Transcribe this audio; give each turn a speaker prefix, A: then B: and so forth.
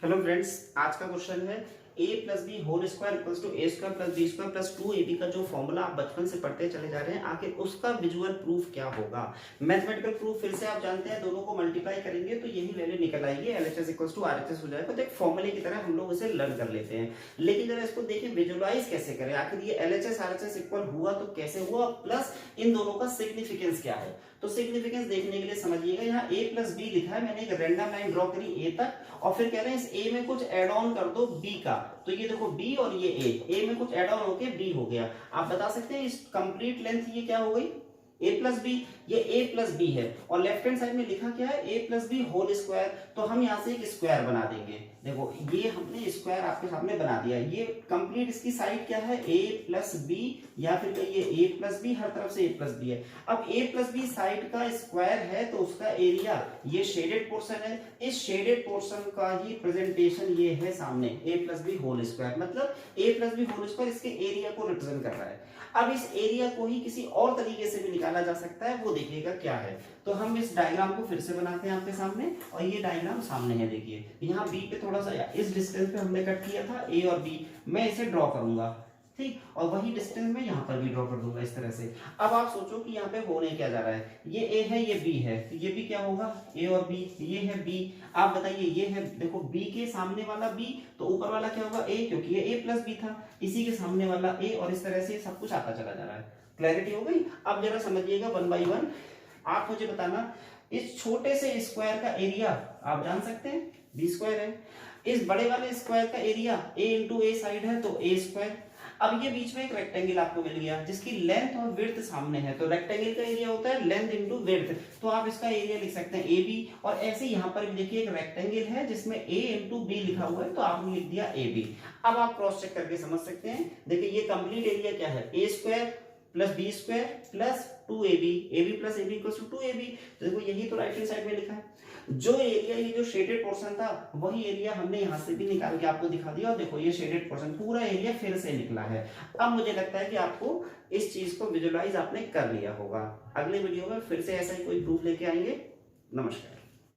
A: Hello friends, आज का question है a plus b whole square equals to a square plus b square plus 2ab का जो formula आप बचपन से पढ़ते चले जा रहे हैं, आखिर उसका विजुअल प्रूफ क्या होगा। मैथमेटिकल प्रूफ फिर से आप जानते हैं, दोनों को मल्टीप्लाई करेंगे तो यही वैल्यू निकल आएगी, एलएचएस इक्वल्स टू आरएचएस हो जाएगा। तो एक फॉर्मूले की तरह हम लोग इसे लर्न कर लेते हैं, लेकिन जरा इसको देखिए विजुअलाइज कैसे करें। आखिर ये एलएचएस आरएचएस इक्वल हुआ तो कैसे हुआ, प्लस इन दोनों का सिग्निफिकेंस क्या है। तो सिग्निफिकेंस देखने के लिए समझिएगा, यहाँ a प्लस बी लिखा है, मैंने एक रैंडम लाइन ड्रॉ करी a तक और फिर कह रहे हैं इस a में कुछ एड ऑन कर दो b का। तो ये देखो b और ये a में कुछ एड ऑन होके b हो गया। आप बता सकते हैं इस कंप्लीट लेंथ ये क्या हो गई, a प्लस बी। ये a प्लस बी है और लेफ्ट हैंड साइड में लिखा क्या है, a plus b whole square. तो हम यहाँ से एक स्क्वायर बना देंगे। देखो ये हमने स्क्वायर आपके सामने बना दिया। ये कंप्लीट इसकी साइड क्या है, a प्लस बी, या फिर ये a प्लस बी, हर तरफ से a प्लस बी है। अब a प्लस बी साइड का स्क्वायर है तो उसका एरिया ये शेडेड पोर्शन है। इस शेडेड पोर्शन का ही प्रेजेंटेशन ये है सामने, a plus b whole square, मतलब a plus b whole square इसके एरिया को रिप्रेजेंट कर रहा है। अब इस एरिया को ही किसी और तरीके से भी निकाला जा सकता है, वो देखिएगा क्या है। तो हम इस डायग्राम को फिर से बनाते हैं आपके सामने, और ये डायग्राम सामने है। देखिए यहाँ b पे थोड़ा सा इस डिस्टेंस पे हमने कट किया था a और b, मैं इसे ड्रॉ करूंगा, ठीक, और वही डिस्टेंस में यहाँ पर भी ड्रॉ कर दूंगा इस तरह से। अब आप सोचो कि यहाँ पे होने क्या जा रहा है, ये a है ये b है, तो ये भी क्या होगा, a और b, ये है b। आप बताइए ये है, देखो b के सामने वाला b, तो ऊपर वाला क्या होगा a, क्योंकि ये a प्लस b था, इसी के सामने वाला a, और इस तरह से सब कुछ आता चला जा रहा है। क्लैरिटी हो गई। अब जरा समझिएगा 1 बाई 1, आप मुझे बताना इस छोटे से स्क्वायर का एरिया आप जान सकते हैं, बी स्क्वायर है। इस बड़े वाले स्क्वायर का area a into A side है तो a स्क्वायर। अब ये बीच में एक रेक्टेंगल आपको मिल गया जिसकी लेंथ और विड्थ सामने है, तो रेक्टेंगल का एरिया होता है लेंथ इंटू विड्थ, तो आप इसका एरिया लिख सकते हैं ab। और ऐसे यहाँ पर भी देखिए एक रेक्टेंगल है जिसमें a इंटू बी लिखा हुआ है, तो आपने लिख दिया ab। अब आप क्रॉस चेक करके समझ सकते हैं। देखिए ये कंप्लीट एरिया क्या है, a square plus b square plus 2ab, ab plus ab equals to 2ab। तो देखो यही तो राइट हैंड साइड में लिखा है। जो एरिया, ये जो शेडेड पोर्शन था, वही एरिया हमने यहाँ से भी निकाल के आपको दिखा दिया, और देखो ये शेडेड पोर्शन पूरा एरिया फिर से निकला है। अब मुझे लगता है कि आपको इस चीज को विजुअलाइज आपने कर लिया होगा। अगले वीडियो में फिर से ऐसा ही कोई प्रूफ लेके आएंगे। नमस्कार।